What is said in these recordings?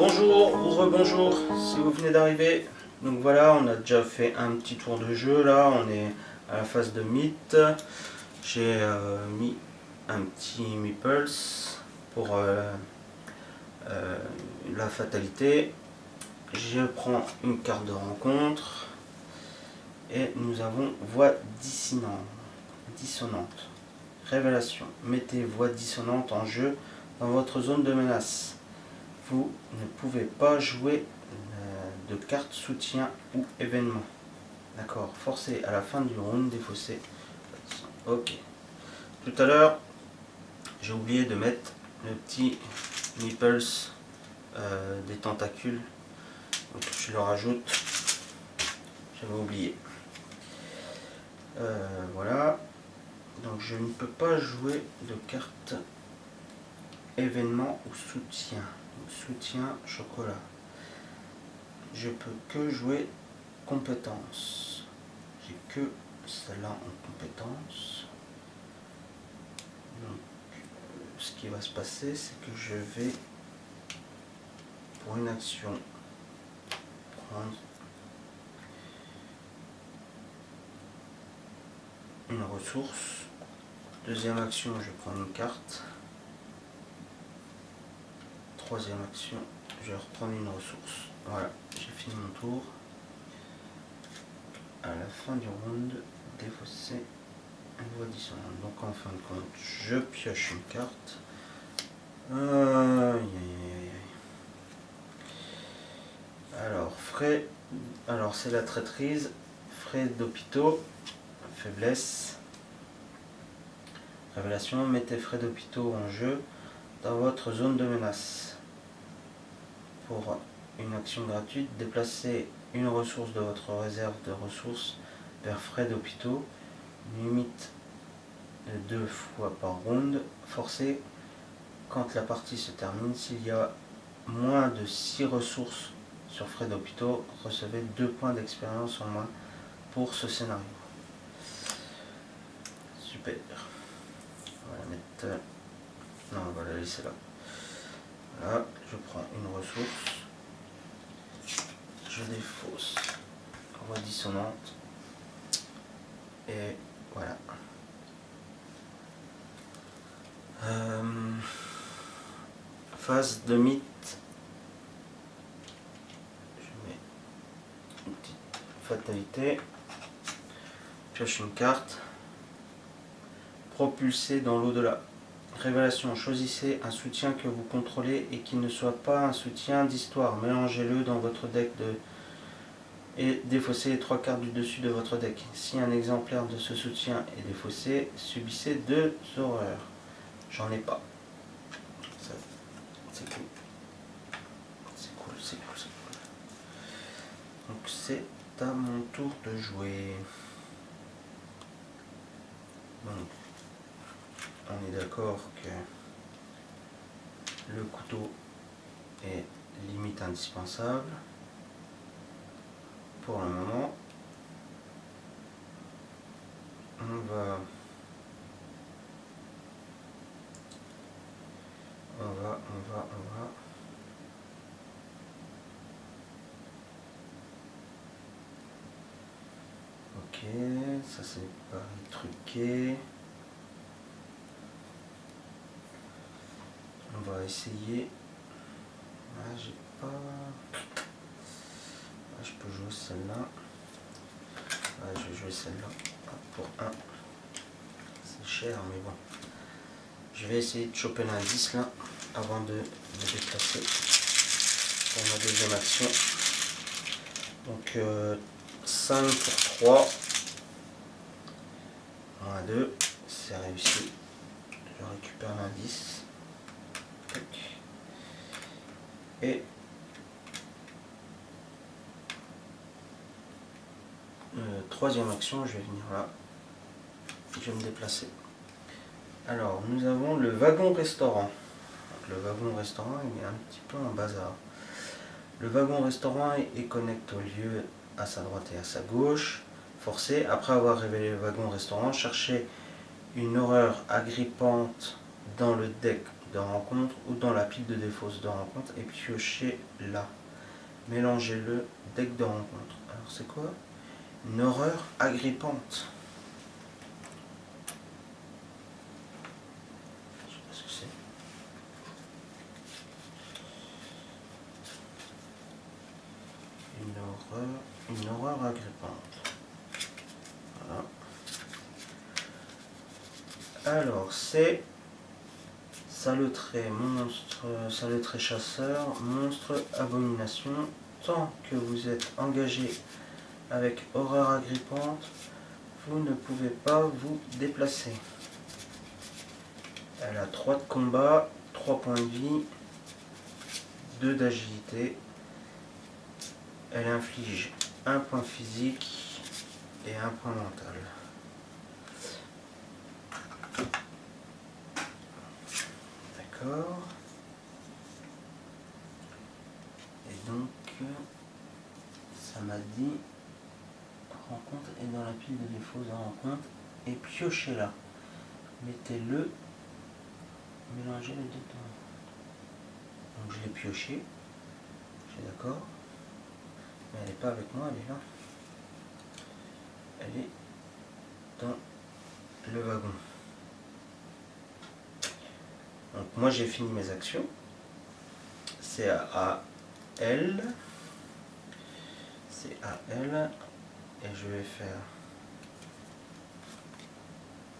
Bonjour ou rebonjour si vous venez d'arriver. Donc voilà, on a déjà fait un petit tour de jeu là, on est à la phase de mythe. J'ai mis un petit meeples pour la fatalité. Je prends une carte de rencontre et nous avons voix dissonante. Révélation. Mettez voix dissonante en jeu dans votre zone de menace. Vous ne pouvez pas jouer de cartes soutien ou événement. D'accord. Forcez à la fin du round, défausser. Ok. Tout à l'heure, j'ai oublié de mettre le petit nipples des tentacules. Donc je le rajoute. J'avais oublié. Voilà. Donc je ne peux pas jouer de cartes événement ou soutien. Soutien chocolat. Je peux que jouer compétences. J'ai que celle-là en compétences. Donc ce qui va se passer, c'est que je vais pour une action prendre une ressource. Deuxième action, je prends une carte. Troisième action, je vais reprendre une ressource. Voilà, j'ai fini mon tour. À la fin du round, défausser une voix dissonante. Donc en fin de compte, je pioche une carte. Alors c'est la traîtrise, frais d'hôpitaux, faiblesse. Révélation, mettez frais d'hôpitaux en jeu dans votre zone de menace. Pour une action gratuite, déplacez une ressource de votre réserve de ressources vers frais d'hôpitaux. Limite de 2 fois par round. Forcez quand la partie se termine. S'il y a moins de 6 ressources sur frais d'hôpitaux, recevez 2 points d'expérience en moins pour ce scénario. Super. On va la mettre... Non, on va la laisser là. Voilà, je prends une ressource. Je défausse. Voix dissonante. Et voilà. Phase de mythe. Je mets une petite fatalité. Pioche une carte. Propulser dans l'au-delà. Révélation. Choisissez un soutien que vous contrôlez et qui ne soit pas un soutien d'histoire. Mélangez-le dans votre deck et défaussez les 3 cartes du dessus de votre deck. Si un exemplaire de ce soutien est défaussé, subissez 2 horreurs. J'en ai pas. C'est cool. C'est cool, c'est cool, c'est cool. Donc c'est à mon tour de jouer. Donc, on est d'accord que le couteau est limite indispensable. Pour le moment, on va ok, ça c'est pas truqué. On va essayer. Ah, j'ai pas. Ah, je peux jouer celle-là. Ah, je vais jouer celle-là. Pour 1. C'est cher, mais bon. Je vais essayer de choper l'indice là avant de me déplacer pour ma deuxième action. Donc 5 pour 3. Moins 2. C'est réussi. Je récupère l'indice. Et troisième action, je vais venir là. Je vais me déplacer. Alors, nous avons le wagon restaurant. Donc, le wagon restaurant, il est un petit peu en bazar. Le wagon restaurant est connecté au lieu à sa droite et à sa gauche. Forcé, après avoir révélé le wagon restaurant, cherchez une horreur agrippante dans le deck de rencontre ou dans la pile de défausse de rencontre et piochez là. Mélangez-le deck de rencontre. Alors c'est quoi? Une horreur agrippante. Je sais pas ce que c'est. Une horreur agrippante. Voilà. Alors c'est Saletré, monstre, saletré chasseur, monstre, abomination. Tant que vous êtes engagé avec horreur agrippante, vous ne pouvez pas vous déplacer. Elle a 3 de combat, 3 points de vie, 2 d'agilité. Elle inflige 1 point physique et 1 point mental. D'accord. Et donc, ça m'a dit rencontre est dans la pile de défauts de rencontre et piochez là. Mettez-le, mélangez les deux temps. Donc je l'ai pioché, je suis d'accord, mais elle n'est pas avec moi, elle est là. Elle est dans le wagon. Donc moi j'ai fini mes actions. C'est à elle. C'est à elle. Et je vais faire.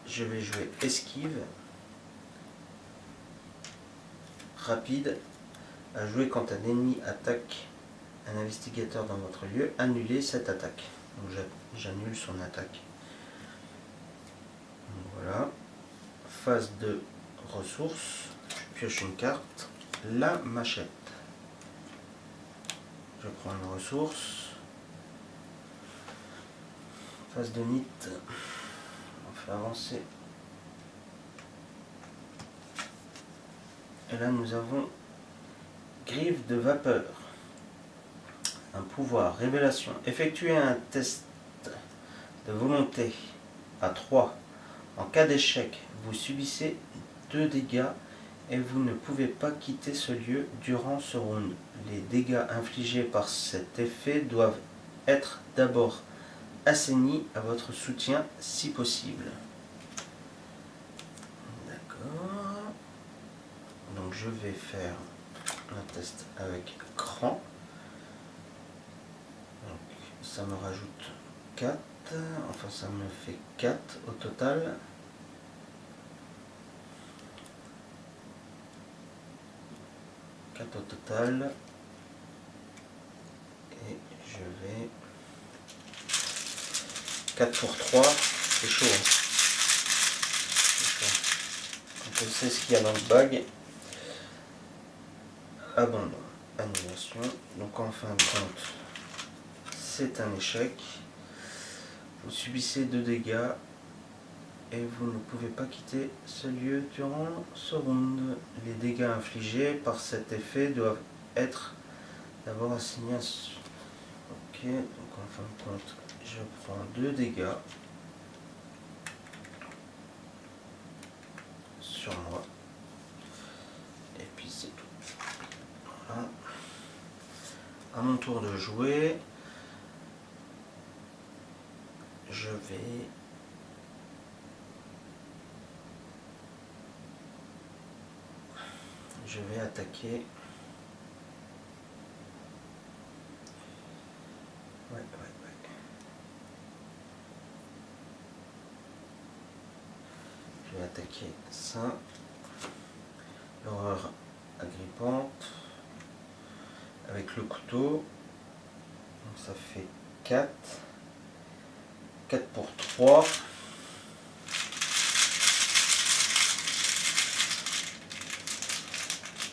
Je vais jouer esquive. Rapide. À jouer quand un ennemi attaque un investigateur dans votre lieu. Annuler cette attaque. Donc j'annule son attaque. Donc voilà. Phase de ressources. Je pioche une carte. La machette. Je prends une ressource. Phase de nid. On fait avancer. Et là nous avons griffe de vapeur. Un pouvoir, révélation. Effectuez un test de volonté à 3. En cas d'échec, vous subissez 2 dégâts et vous ne pouvez pas quitter ce lieu durant ce round. Les dégâts infligés par cet effet doivent être d'abord assainis à votre soutien si possible. D'accord. Donc je vais faire un test avec cran. Donc ça me rajoute 4. Enfin ça me fait 4 au total. Au total, et je vais 4 pour 3, c'est chaud, hein. Donc je sais ce qu'il y a dans le bag. Abandon, annulation, donc en fin de compte c'est un échec. Vous subissez 2 dégâts et vous ne pouvez pas quitter ce lieu durant ce round. Les dégâts infligés par cet effet doivent être d'abord assignés à ce... Ok, donc en fin de compte, je prends 2 dégâts sur moi. Et puis c'est tout. Voilà. À mon tour de jouer, je vais attaquer. Ouais. Je vais attaquer ça. L'horreur agrippante. Avec le couteau. Donc ça fait 4. 4 pour 3.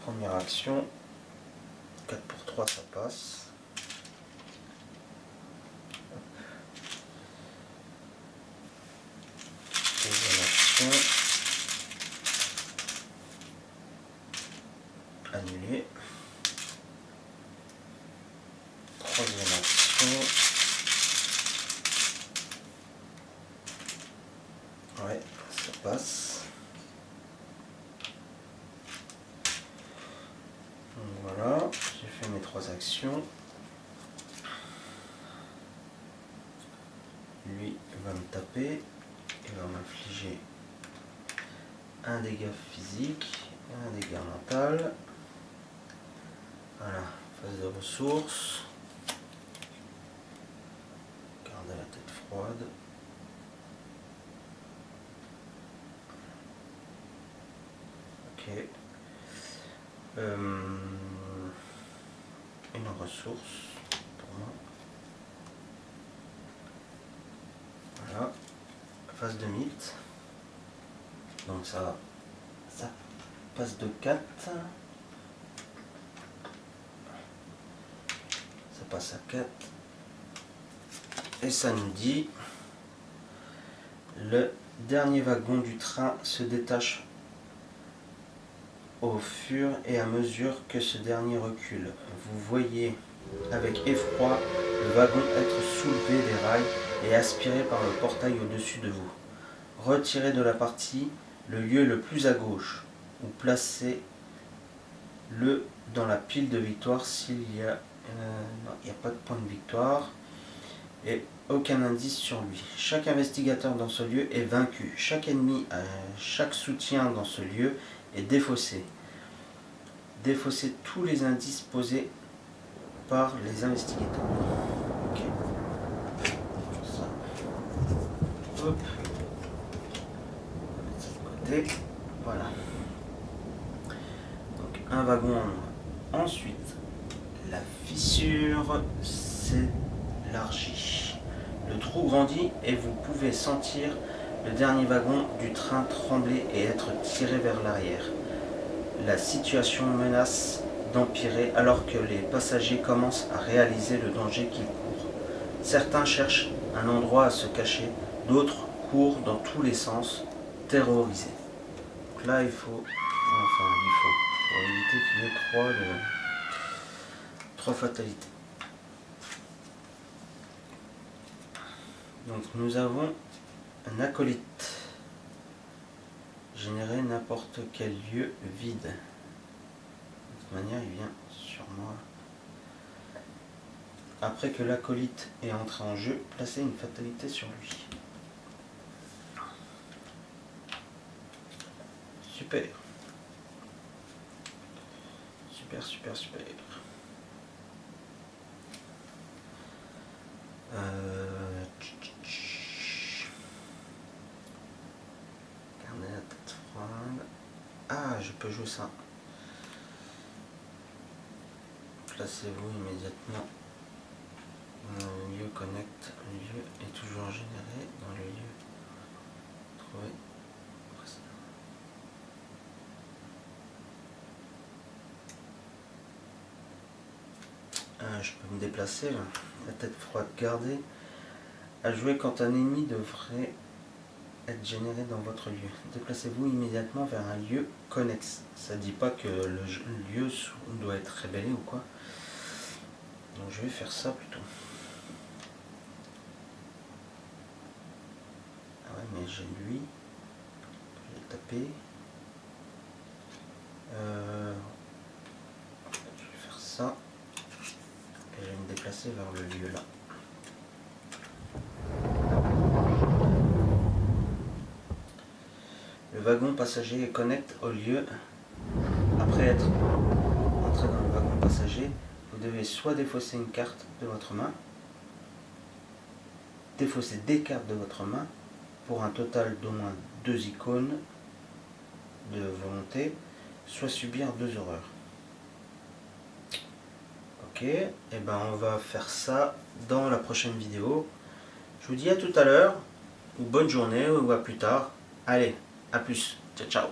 Première action. 4 pour 3, ça passe. Deuxième action. Annulé. Troisième action. Ouais, ça passe. 3 actions. Lui va me taper, il va m'infliger un dégât physique et un dégât mental. Voilà, phase de ressources. Garder la tête froide. Ok. Une ressource pour moi. Voilà. Phase de mythe. Donc ça passe de 4. Ça passe à 4. Et ça nous dit: le dernier wagon du train se détache au fur et à mesure que ce dernier recule. Vous voyez avec effroi le wagon être soulevé des rails et aspiré par le portail au-dessus de vous. Retirez de la partie le lieu le plus à gauche, ou placez-le dans la pile de victoire s'il y a... non, il n'y a pas de point de victoire. Et aucun indice sur lui. Chaque investigateur dans ce lieu est vaincu. Chaque ennemi, chaque soutien dans ce lieu est défaussé. Défaussez tous les indices posés par les investigateurs. Ok. Ça. Hop. On va mettre ça de côté. Voilà. Donc un wagon en moins. Ensuite, la fissure s'élargit. Le trou grandit et vous pouvez sentir le dernier wagon du train trembler et être tiré vers l'arrière. La situation menace d'empirer alors que les passagers commencent à réaliser le danger qu'ils courent. Certains cherchent un endroit à se cacher, d'autres courent dans tous les sens, terrorisés. Donc là, il faut éviter qu'il y ait 3 fatalités. Donc nous avons un acolyte. Générer n'importe quel lieu vide. De toute manière, il vient sur moi. Après que l'acolyte est entré en jeu, placez une fatalité sur lui. Super. Super. Garder la tête froide. Ah, je peux jouer ça. Placez-vous immédiatement dans le lieu connect. Le lieu est toujours généré dans le lieu. Trouver. Je peux me déplacer là. La tête froide gardée. À jouer quand un ennemi devrait être généré dans votre lieu. Déplacez-vous immédiatement vers un lieu connexe. Ça ne dit pas que le lieu doit être rébellé ou quoi. Donc je vais faire ça plutôt. Ah ouais, mais j'ai lui. Je vais taper. Je vais faire ça. Et je vais me déplacer vers le lieu là. Le wagon passager connecte au lieu. Après être entré dans le wagon passager, vous devez soit défausser une carte de votre main, défausser des cartes de votre main pour un total d'au moins 2 icônes de volonté, soit subir 2 horreurs. Ok, et ben on va faire ça dans la prochaine vidéo. Je vous dis à tout à l'heure, ou bonne journée, ou à plus tard. Allez, à plus, ciao ciao.